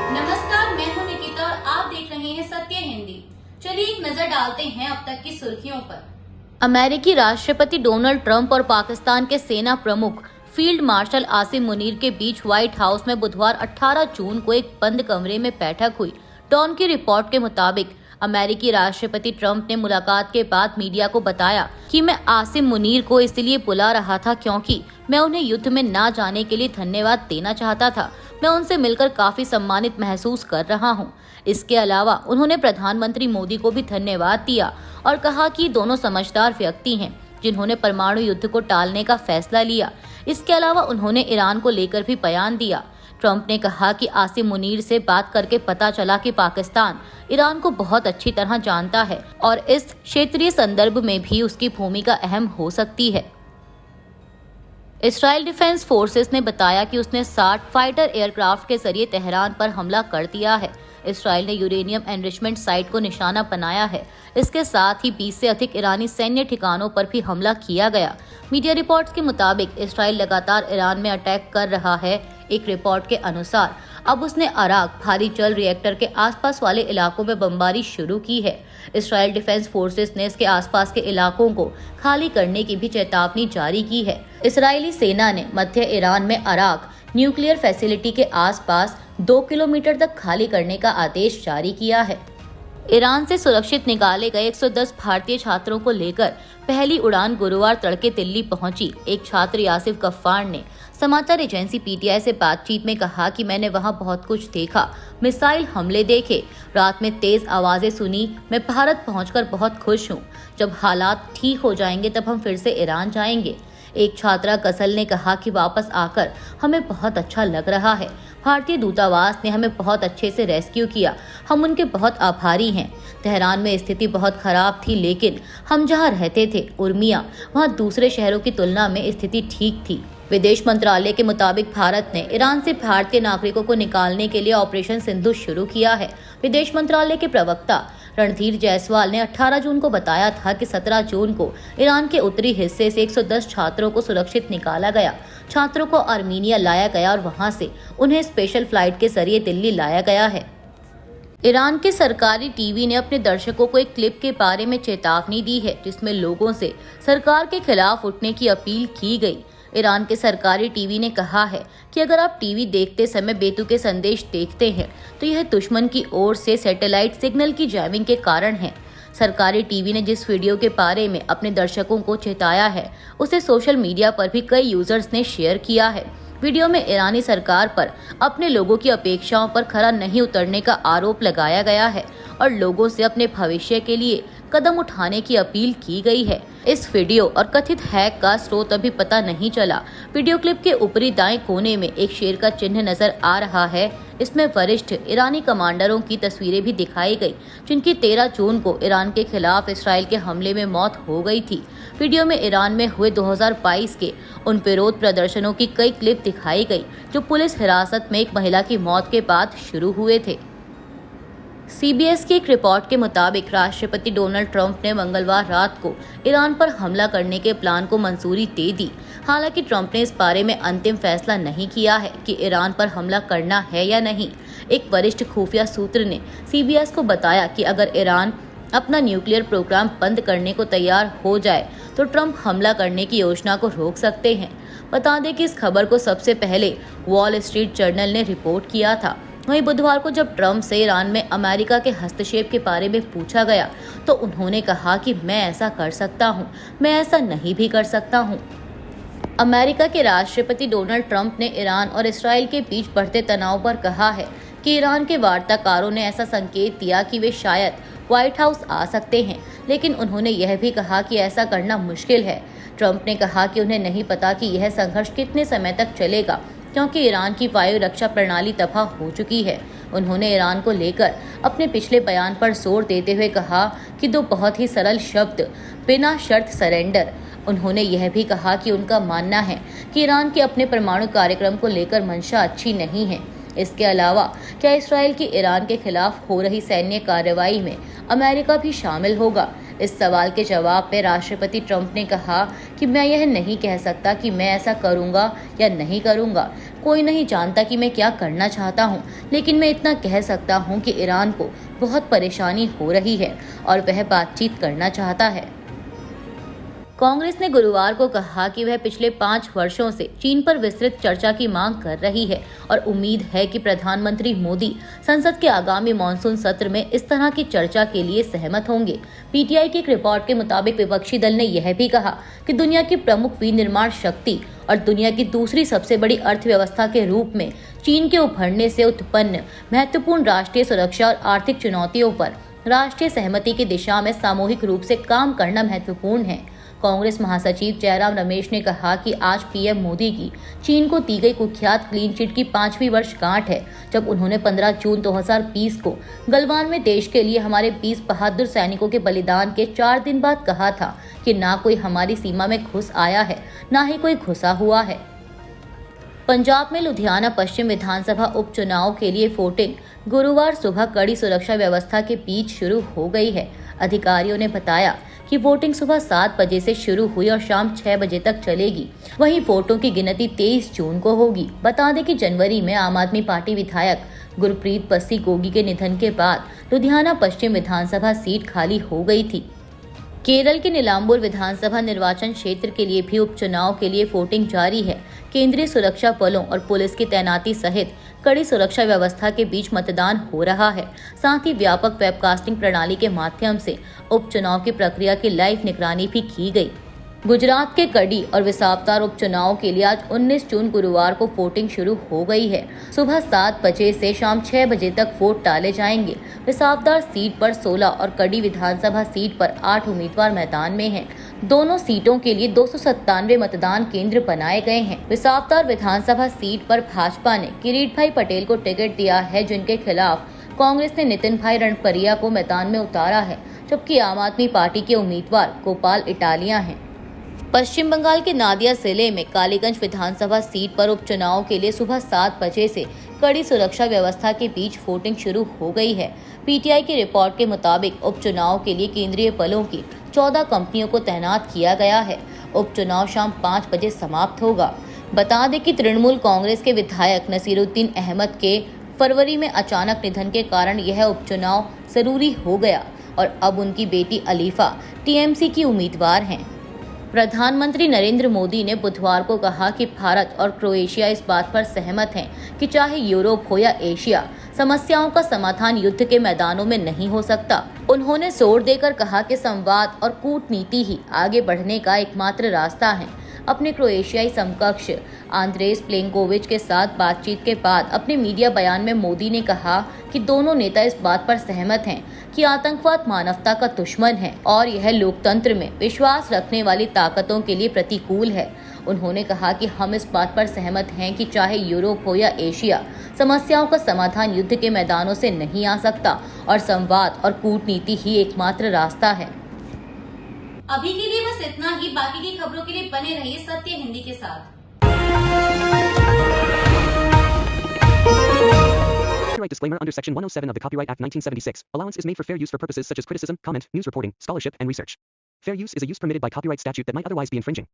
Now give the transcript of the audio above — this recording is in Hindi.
नमस्कार, मैं हूं निकिता और आप देख रहे हैं सत्य हिंदी। चलिए एक नजर डालते हैं अब तक की सुर्खियों पर। अमेरिकी राष्ट्रपति डोनाल्ड ट्रंप और पाकिस्तान के सेना प्रमुख फील्ड मार्शल आसिम मुनीर के बीच व्हाइट हाउस में बुधवार 18 जून को एक बंद कमरे में बैठक हुई। डॉन की रिपोर्ट के मुताबिक अमेरिकी राष्ट्रपति ट्रंप ने मुलाकात के बाद मीडिया को बताया कि मैं आसिम मुनीर को इसलिए बुला रहा था क्योंकि मैं उन्हें युद्ध में ना जाने के लिए धन्यवाद देना चाहता था। मैं उनसे मिलकर काफी सम्मानित महसूस कर रहा हूं। इसके अलावा उन्होंने प्रधानमंत्री मोदी को भी धन्यवाद दिया और कहा कि दोनों समझदार व्यक्ति हैं जिन्होंने परमाणु युद्ध को टालने का फैसला लिया। इसके अलावा उन्होंने ईरान को लेकर भी बयान दिया। ट्रंप ने कहा कि आसिम मुनीर से बात करके पता चला कि पाकिस्तान ईरान को बहुत अच्छी तरह जानता है और इस क्षेत्रीय संदर्भ में भी उसकी भूमिका अहम हो सकती है। इजरायल डिफेंस फोर्सेस ने बताया कि उसने 60 फाइटर एयरक्राफ्ट के जरिए तेहरान पर हमला कर दिया है। इजरायल ने यूरेनियम एनरिचमेंट साइट को निशाना बनाया है। इसके साथ ही 20 से अधिक ईरानी सैन्य ठिकानों पर भी हमला किया गया। मीडिया रिपोर्ट्स के मुताबिक इजरायल लगातार ईरान में अटैक कर रहा है। एक रिपोर्ट के अनुसार अब उसने अराक भारी जल रिएक्टर के आसपास वाले इलाकों में बमबारी शुरू की है। इजरायल डिफेंस फोर्सेस ने इसके आसपास के इलाकों को खाली करने की भी चेतावनी जारी की है। इजरायली सेना ने मध्य ईरान में अराक न्यूक्लियर फैसिलिटी के आसपास 2 किलोमीटर तक खाली करने का आदेश जारी किया है। ईरान से सुरक्षित निकाले गए 110 भारतीय छात्रों को लेकर पहली उड़ान गुरुवार तड़के दिल्ली पहुंची। एक छात्र यासिफ गफ्फार ने समाचार एजेंसी पीटीआई से बातचीत में कहा कि मैंने वहां बहुत कुछ देखा, मिसाइल हमले देखे, रात में तेज आवाजें सुनी। मैं भारत पहुंचकर बहुत खुश हूं। जब हालात ठीक हो जाएंगे तब हम फिर से ईरान जाएंगे। एक छात्रा कसल ने कहा कि वापस आकर हमें बहुत अच्छा लग रहा है। भारतीय दूतावास ने हमें बहुत अच्छे से रेस्क्यू किया, हम उनके बहुत आभारी हैं। तेहरान में स्थिति बहुत खराब थी, लेकिन हम जहां रहते थे उर्मिया, वहां दूसरे शहरों की तुलना में स्थिति ठीक थी। विदेश मंत्रालय के मुताबिक भारत ने ईरान से भारतीय नागरिकों को निकालने के लिए ऑपरेशन सिंधु शुरू किया है। विदेश मंत्रालय के प्रवक्ता रणधीर जायसवाल ने 18 जून को बताया था कि 17 जून को ईरान के उत्तरी हिस्से से 110 छात्रों को सुरक्षित निकाला गया। छात्रों को आर्मीनिया लाया गया और वहां से उन्हें स्पेशल फ्लाइट के जरिए दिल्ली लाया गया है। ईरान के सरकारी टीवी ने अपने दर्शकों को एक क्लिप के बारे में चेतावनी दी है जिसमें लोगों से सरकार के खिलाफ उठने की अपील की गई। ईरान के सरकारी टीवी ने कहा है कि अगर आप टीवी देखते समय बेतुके संदेश देखते हैं तो यह दुश्मन की ओर से सैटेलाइट सिग्नल की जैमिंग के कारण है। सरकारी टीवी ने जिस वीडियो के बारे में अपने दर्शकों को चेताया है उसे सोशल मीडिया पर भी कई यूजर्स ने शेयर किया है। वीडियो में ईरानी सरकार पर अपने लोगों की अपेक्षाओं पर खरा नहीं उतरने का आरोप लगाया गया है और लोगों से अपने भविष्य के लिए कदम उठाने की अपील की गई है। इस वीडियो और कथित हैक का स्रोत अभी पता नहीं चला। वीडियो क्लिप के ऊपरी दाएं कोने में एक शेर का चिन्ह नजर आ रहा है। इसमें वरिष्ठ ईरानी कमांडरों की तस्वीरें भी दिखाई गई जिनकी 13 जून को ईरान के खिलाफ इसराइल के हमले में मौत हो गई थी। वीडियो में ईरान में हुए 2022 के उन विरोध प्रदर्शनों की कई क्लिप दिखाई गई जो पुलिस हिरासत में एक महिला की मौत के बाद शुरू हुए थे। सीबीएस की एक रिपोर्ट के मुताबिक राष्ट्रपति डोनाल्ड ट्रंप ने मंगलवार रात को ईरान पर हमला करने के प्लान को मंजूरी दे दी। हालांकि ट्रंप ने इस बारे में अंतिम फैसला नहीं किया है कि ईरान पर हमला करना है या नहीं। एक वरिष्ठ खुफिया सूत्र ने सीबीएस को बताया कि अगर ईरान अपना न्यूक्लियर प्रोग्राम बंद करने को तैयार हो जाए तो ट्रंप हमला करने की योजना को रोक सकते हैं। बता दें कि इस खबर को सबसे पहले वॉल स्ट्रीट जर्नल ने रिपोर्ट किया था। वहीं बुधवार को जब ट्रंप से ईरान में अमेरिका के हस्तक्षेप के बारे में पूछा गया तो उन्होंने कहा कि मैं ऐसा कर सकता हूं, मैं ऐसा नहीं भी कर सकता हूं। अमेरिका के राष्ट्रपति डोनाल्ड ट्रंप ने ईरान और इसराइल के बीच बढ़ते तनाव पर कहा है कि ईरान के वार्ताकारों ने ऐसा संकेत दिया कि वे शायद व्हाइट हाउस आ सकते हैं, लेकिन उन्होंने यह भी कहा कि ऐसा करना मुश्किल है। ट्रंप ने कहा कि उन्हें नहीं पता कि यह संघर्ष कितने समय तक चलेगा क्योंकि ईरान की वायु रक्षा प्रणाली तबाह हो चुकी है। उन्होंने ईरान को लेकर अपने पिछले बयान पर जोर देते हुए कहा कि 2 बहुत ही सरल शब्द, बिना शर्त सरेंडर। उन्होंने यह भी कहा कि उनका मानना है कि ईरान के अपने परमाणु कार्यक्रम को लेकर मंशा अच्छी नहीं है। इसके अलावा क्या इसराइल की ईरान के खिलाफ हो रही सैन्य कार्रवाई में अमेरिका भी शामिल होगा? इस सवाल के जवाब में राष्ट्रपति ट्रंप ने कहा कि मैं यह नहीं कह सकता कि मैं ऐसा करूंगा या नहीं करूंगा। कोई नहीं जानता कि मैं क्या करना चाहता हूं, लेकिन मैं इतना कह सकता हूं कि ईरान को बहुत परेशानी हो रही है और वह बातचीत करना चाहता है। कांग्रेस ने गुरुवार को कहा कि वह पिछले 5 वर्षों से चीन पर विस्तृत चर्चा की मांग कर रही है और उम्मीद है कि प्रधानमंत्री मोदी संसद के आगामी मॉनसून सत्र में इस तरह की चर्चा के लिए सहमत होंगे। पीटीआई की एक रिपोर्ट के मुताबिक विपक्षी दल ने यह भी कहा कि दुनिया की प्रमुख विनिर्माण शक्ति और दुनिया की दूसरी सबसे बड़ी अर्थव्यवस्था के रूप में चीन के उभरने से उत्पन्न महत्वपूर्ण राष्ट्रीय सुरक्षा और आर्थिक चुनौतियों पर राष्ट्रीय सहमति की दिशा में सामूहिक रूप से काम करना महत्वपूर्ण है। कांग्रेस महासचिव जयराम रमेश ने कहा कि आज पीएम मोदी की चीन को दी गई कुख्यात क्लीन चिट की 5वीं वर्षगांठ है, जब उन्होंने 15 जून 2020 को गलवान में देश के लिए हमारे 20 बहादुर सैनिकों के बलिदान के 4 दिन बाद कहा था कि ना कोई हमारी सीमा में घुस आया है, ना ही कोई घुसा हुआ है। पंजाब में लुधियाना पश्चिम विधानसभा उपचुनाव के लिए वोटिंग गुरुवार सुबह कड़ी सुरक्षा व्यवस्था के बीच शुरू हो गई है। अधिकारियों ने बताया कि वोटिंग सुबह 7 बजे से शुरू हुई और शाम 6 बजे तक चलेगी। वहीं वोटों की गिनती 23 जून को होगी। बता दें कि जनवरी में आम आदमी पार्टी विधायक गुरप्रीत बस्सी गोगी के निधन के बाद लुधियाना पश्चिम विधानसभा सीट खाली हो गई थी। केरल के नीलांबूर विधानसभा निर्वाचन क्षेत्र के लिए भी उपचुनाव के लिए वोटिंग जारी है। केंद्रीय सुरक्षा बलों और पुलिस की तैनाती सहित कड़ी सुरक्षा व्यवस्था के बीच मतदान हो रहा है। साथ ही व्यापक वेबकास्टिंग प्रणाली के माध्यम से उपचुनाव की प्रक्रिया की लाइव निगरानी भी की गई। गुजरात के कड़ी और विसावदर उपचुनाव के लिए आज 19 जून गुरुवार को वोटिंग शुरू हो गई है। सुबह 7 बजे से शाम 6 बजे तक वोट डाले जाएंगे। विसावदर सीट पर 16 और कड़ी विधानसभा सीट पर 8 उम्मीदवार मैदान में हैं। दोनों सीटों के लिए 297 मतदान केंद्र बनाए गए हैं। विसावदर विधानसभा सीट पर भाजपा ने किरीट भाई पटेल को टिकट दिया है, जिनके खिलाफ कांग्रेस ने नितिन भाई रणपरिया को मैदान में उतारा है, जबकि आम आदमी पार्टी के उम्मीदवार गोपाल इटालिया हैं। पश्चिम बंगाल के नादिया जिले में कालीगंज विधानसभा सीट पर उपचुनाव के लिए सुबह 7 बजे से कड़ी सुरक्षा व्यवस्था के बीच वोटिंग शुरू हो गई है। पीटीआई की रिपोर्ट के मुताबिक उपचुनाव के लिए केंद्रीय बलों की 14 कंपनियों को तैनात किया गया है। उपचुनाव शाम 5 बजे समाप्त होगा। बता दें कि तृणमूल कांग्रेस के विधायक नसीरुद्दीन अहमद के फरवरी में अचानक निधन के कारण यह उपचुनाव जरूरी हो गया और अब उनकी बेटी अलीफा टीएमसी की उम्मीदवार हैं। प्रधानमंत्री नरेंद्र मोदी ने बुधवार को कहा कि भारत और क्रोएशिया इस बात पर सहमत हैं कि चाहे यूरोप हो या एशिया, समस्याओं का समाधान युद्ध के मैदानों में नहीं हो सकता। उन्होंने जोर देकर कहा कि संवाद और कूटनीति ही आगे बढ़ने का एकमात्र रास्ता है। अपने क्रोएशियाई समकक्ष आंद्रेस प्लेंकोविच के साथ बातचीत के बाद अपने मीडिया बयान में मोदी ने कहा कि दोनों नेता इस बात पर सहमत हैं कि आतंकवाद मानवता का दुश्मन है और यह लोकतंत्र में विश्वास रखने वाली ताकतों के लिए प्रतिकूल है। उन्होंने कहा कि हम इस बात पर सहमत हैं कि चाहे यूरोप हो या एशिया, समस्याओं का समाधान युद्ध के मैदानों से नहीं आ सकता और संवाद और कूटनीति ही एकमात्र रास्ता है। अभी के लिए बस इतना ही। बाकी की खबरों के लिए बने रहिए सत्य हिंदी के साथ। Copyright disclaimer under Section 107 of the Copyright Act 1976. Allowance is made for fair use for purposes such as criticism, comment, news reporting, scholarship, and research. Fair use is a use permitted by copyright statute that might otherwise be infringing.